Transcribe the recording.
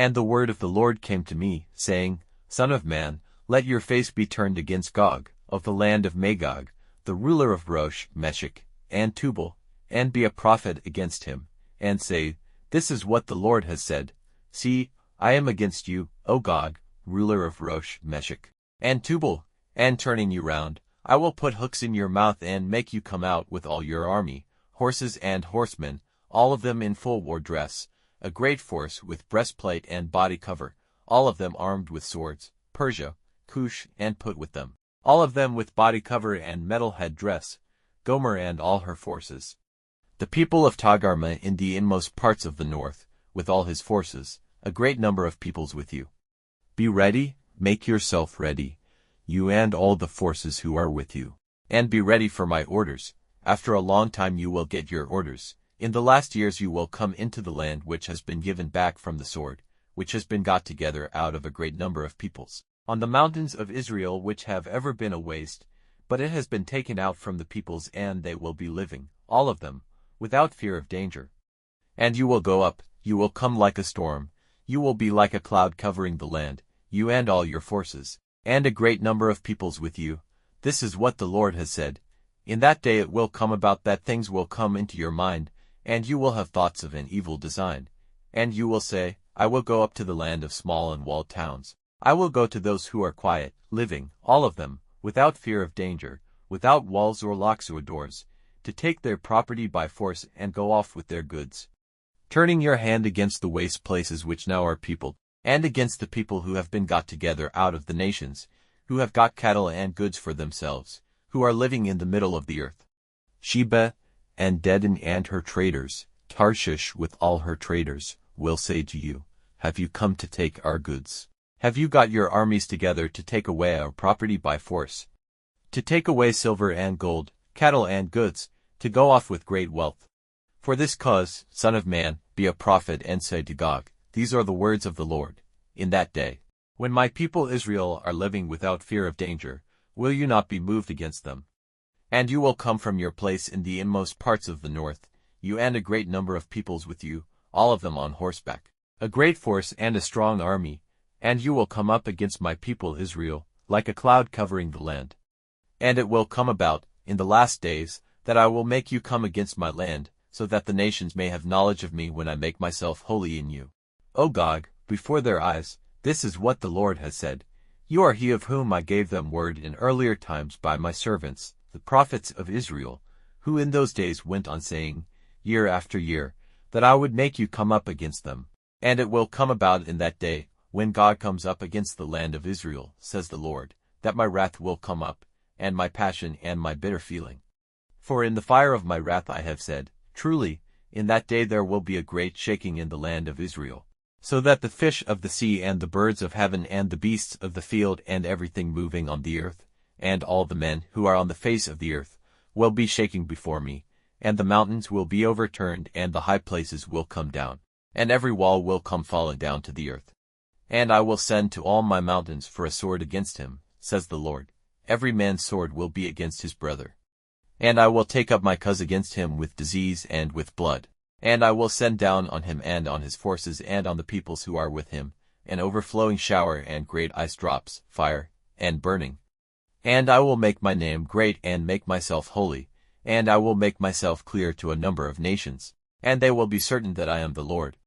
And the word of the Lord came to me, saying, Son of man, let your face be turned against Gog, of the land of Magog, the ruler of Rosh, Meshech, and Tubal, and be a prophet against him, and say, This is what the Lord has said. See, I am against you, O Gog, ruler of Rosh, Meshech, and Tubal, and turning you round, I will put hooks in your mouth and make you come out with all your army, horses and horsemen, all of them in full war dress, a great force with breastplate and body cover, all of them armed with swords, Persia, Cush, and Put with them, all of them with body cover and metal head dress, Gomer and all her forces. The people of Togarmah in the inmost parts of the north, with all his forces, a great number of peoples with you. Be ready, make yourself ready, you and all the forces who are with you. And be ready for my orders. After a long time you will get your orders. In the last years you will come into the land which has been given back from the sword, which has been got together out of a great number of peoples, on the mountains of Israel which have ever been a waste, but it has been taken out from the peoples, and they will be living, all of them, without fear of danger. And you will go up, you will come like a storm, you will be like a cloud covering the land, you and all your forces, and a great number of peoples with you. This is what the Lord has said. In that day it will come about that things will come into your mind, and you will have thoughts of an evil design. And you will say, I will go up to the land of small and walled towns. I will go to those who are quiet, living, all of them, without fear of danger, without walls or locks or doors, to take their property by force and go off with their goods. Turning your hand against the waste places which now are peopled, and against the people who have been got together out of the nations, who have got cattle and goods for themselves, who are living in the middle of the earth. Sheba, and Dedan and her traders, Tarshish with all her traders, will say to you, Have you come to take our goods? Have you got your armies together to take away our property by force? To take away silver and gold, cattle and goods, to go off with great wealth? For this cause, Son of man, be a prophet and say to Gog, These are the words of the Lord. In that day, when my people Israel are living without fear of danger, will you not be moved against them? And you will come from your place in the inmost parts of the north, you and a great number of peoples with you, all of them on horseback, a great force and a strong army, and you will come up against my people Israel, like a cloud covering the land. And it will come about, in the last days, that I will make you come against my land, so that the nations may have knowledge of me when I make myself holy in you. O Gog, before their eyes, this is what the Lord has said. You are he of whom I gave them word in earlier times by my servants, the prophets of Israel, who in those days went on saying, year after year, that I would make you come up against them. And it will come about in that day, when God comes up against the land of Israel, says the Lord, that my wrath will come up, and my passion and my bitter feeling. For in the fire of my wrath I have said, Truly, in that day there will be a great shaking in the land of Israel, so that the fish of the sea and the birds of heaven and the beasts of the field and everything moving on the earth, and all the men who are on the face of the earth, will be shaking before me, and the mountains will be overturned and the high places will come down, and every wall will come falling down to the earth. And I will send to all my mountains for a sword against him, says the Lord. Every man's sword will be against his brother. And I will take up my cause against him with disease and with blood. And I will send down on him and on his forces and on the peoples who are with him, an overflowing shower and great ice drops, fire, and burning. And I will make my name great and make myself holy, and I will make myself clear to a number of nations, and they will be certain that I am the Lord.